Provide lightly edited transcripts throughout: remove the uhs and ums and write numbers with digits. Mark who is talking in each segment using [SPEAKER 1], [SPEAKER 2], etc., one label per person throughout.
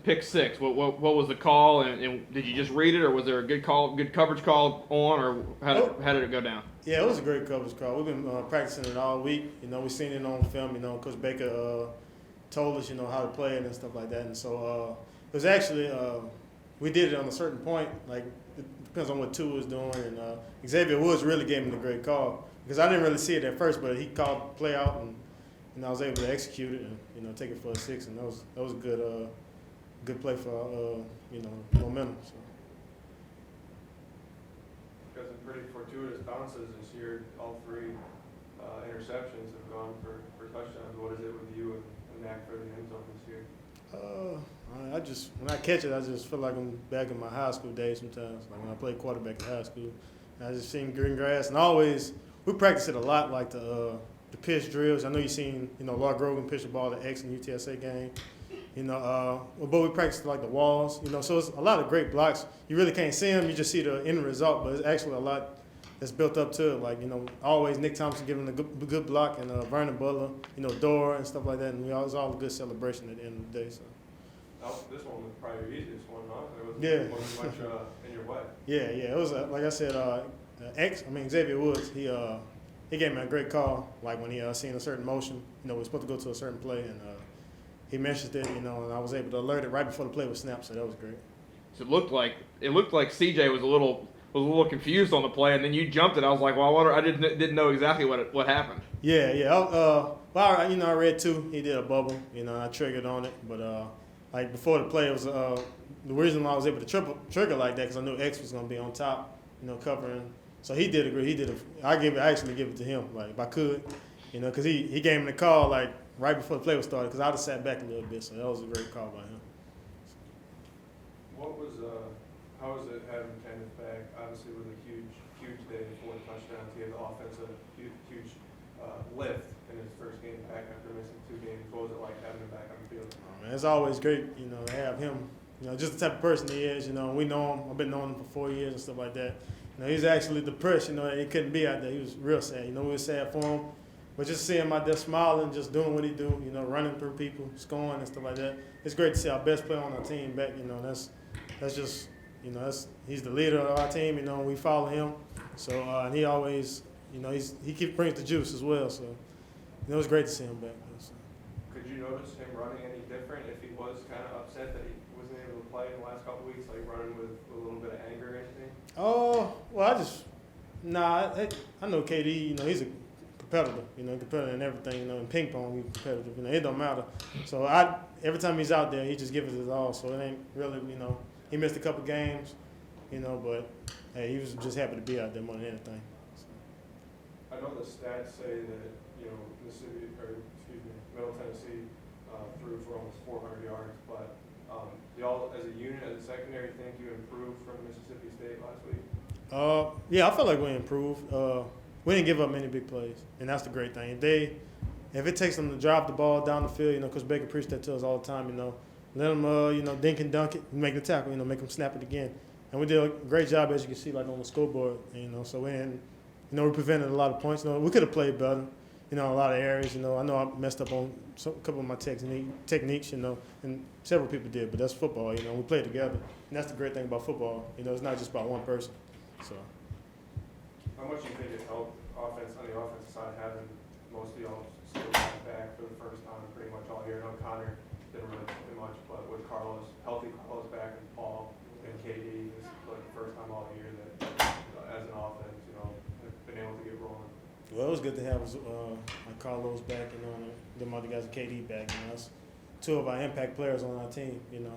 [SPEAKER 1] pick six. What was the call, and did you just read it, or was there a good coverage call on, or how did it go down?
[SPEAKER 2] Yeah, it was a great coverage call. We've been practicing it all week. We've seen it on film. Coach Baker told us, how to play it and stuff like that. And so it was actually we did it on a certain point. Like it depends on what Tua was doing, and Xavier Woods really gave him the great call because I didn't really see it at first, but he called the play out, and I was able to execute it and take it for a 6, and that was a good play for momentum. So.
[SPEAKER 3] Got some pretty fortuitous bounces this year. All 3 interceptions have gone for touchdowns. What is it with you and knack for the end zone this year?
[SPEAKER 2] When I catch it, I just feel like I'm back in my high school days sometimes. Like when I played quarterback in high school, and I just seen green grass, and we practice it a lot, like the pitch drills. I know you've seen, Laura Grogan pitch the ball at X in UTSA game. But we practice like the walls, so it's a lot of great blocks. You really can't see them, you just see the end result, but it's actually a lot that's built up to it. Like, always Nick Thompson giving a good block, and Vernon Butler, Dora and stuff like that, and it was all a good celebration at the end of the day. So.
[SPEAKER 3] This one was probably your easiest one, huh?
[SPEAKER 2] It
[SPEAKER 3] wasn't much in your way.
[SPEAKER 2] Yeah, it was, like I said, Xavier Woods, he gave me a great call, like when he seen a certain motion, we were supposed to go to a certain play, and he mentioned it, and I was able to alert it right before the play was snapped, so that was great.
[SPEAKER 1] So it looked like CJ was a little confused on the play, and then you jumped it. I was like, well, I didn't know exactly what happened.
[SPEAKER 2] Yeah. I read too. He did a bubble, and I triggered on it, but like before the play, it was the reason why I was able to trigger like that because I knew X was going to be on top, covering. So he did agree. I actually give it to him, like if I could, because he gave me the call like right before the play was started because I'd have sat back a little bit. So that was a great call by him.
[SPEAKER 3] How was it having Kenneth back? Obviously, with a huge day, 4 touchdowns. He had the offense a huge lift in his first game back after missing 2 games. What was it like having him back on the field?
[SPEAKER 2] Oh, man, it's always great, to have him. Just the type of person he is. We know him. I've been knowing him for 4 years and stuff like that. He's actually depressed. That he couldn't be out there. He was real sad. We were sad for him. But just seeing him out there smiling, just doing what he do, running through people, scoring and stuff like that. It's great to see our best player on our team back. That's just, he's the leader of our team. We follow him. So and he always, he brings the juice as well. So it was great to see him back. So.
[SPEAKER 3] Could you notice him running any different if he was kind of upset that he wasn't able to play in the last couple of weeks, like running with a little bit of anger or anything?
[SPEAKER 2] Oh, well, I know KD. He's a competitor. Competitor in everything. In ping pong, he's competitive. It don't matter. So every time he's out there, he just gives it his all. So it ain't really, he missed a couple games, but hey, he was just happy to be out there more than anything. So.
[SPEAKER 3] I know the stats say that Middle Tennessee threw for almost 400 yards, but y'all as a unit, as a secondary, think you improved from Mississippi State last week?
[SPEAKER 2] Yeah, I felt like we improved. We didn't give up many big plays, and that's the great thing. If it takes them to drop the ball down the field, Coach Baker preached that to us all the time. Let them, dink and dunk it, and make the tackle. Make them snap it again. And we did a great job, as you can see, like on the scoreboard. So we didn't, we prevented a lot of points. We could have played better. A lot of areas. I know I messed up on a couple of my techniques. And several people did, but that's football. We play together, and that's the great thing about football. It's not just about one person. So.
[SPEAKER 3] How much do you think it helped on the offensive side having most of y'all still back for the first time pretty much all year? I know Connor didn't really do much, but with healthy Carlos back and Paul and KD, it's like the first time all year that as an offense, have been able to get rolling.
[SPEAKER 2] Well, it was good to have like Carlos back, and them other guys, KD back. That's 2 of our impact players on our team, and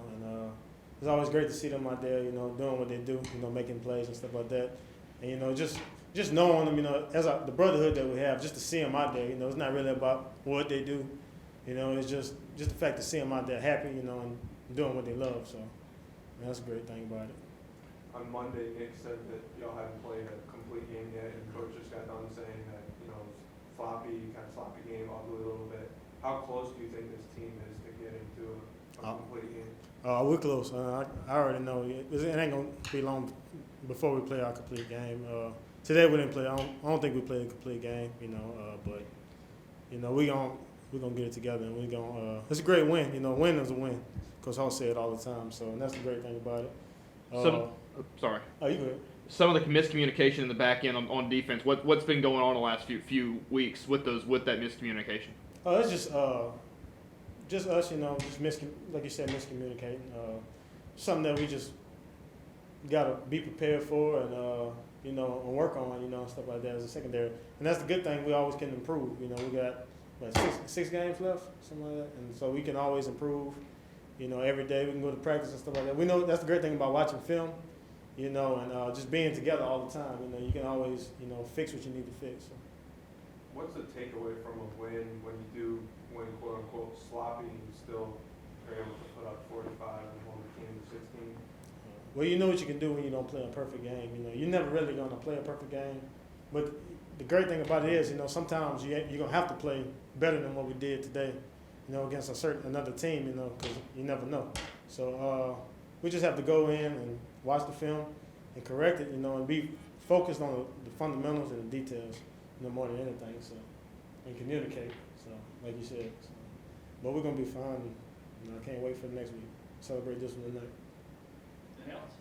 [SPEAKER 2] it's always great to see them out there, doing what they do, making plays and stuff like that. And, just knowing them, as the brotherhood that we have, just to see them out there, it's not really about what they do. It's just the fact to see them out there happy, and doing what they love. So that's a great thing about it.
[SPEAKER 3] On Monday, Nick said that y'all haven't played a complete game yet, and Coach just got done saying that, kind of sloppy game, ugly a little bit. How close do you think this team is to getting to a complete game?
[SPEAKER 2] We're close. I already know. It ain't going to be long before we play our complete game. Today we didn't play. I don't think we played a complete game, but we we're gonna get it together, and we're gonna. It's a great win. You know, win is a win. Coach Hall say it all the time. So and that's the great thing about it.
[SPEAKER 1] Sorry.
[SPEAKER 2] Oh, you good?
[SPEAKER 1] Some of the miscommunication in the back end on defense. What's been going on the last few weeks with that miscommunication?
[SPEAKER 2] Oh, it's just us, you know, just like you said, miscommunicating. Something that we just gotta be prepared for and you know, and work on, you know, and stuff like that as a secondary. And that's the good thing. We always can improve. You know, we got six games left, something like that, and so we can always improve. You know, every day we can go to practice and stuff like that. We know that's the great thing about watching film. You know, and just being together all the time. You know, you can always, you know, fix what you need to fix. So.
[SPEAKER 3] What's the takeaway from a win when you do win, quote unquote, sloppy, and you still are able to put up 45 and hold the team to 16?
[SPEAKER 2] Well, you know what you can do when you don't play a perfect game. You know, you're never really going to play a perfect game. But the great thing about it is, you know, sometimes you're going to have to play better than what we did today, you know, against another team, you know, because you never know. So we just have to go in and watch the film and correct it, you know, and be focused on the fundamentals and the details, you know, more than anything. So, and communicate. So, like you said. So. But we're going to be fine. You know, I can't wait for the next week. Celebrate this one tonight.
[SPEAKER 4] Anything else?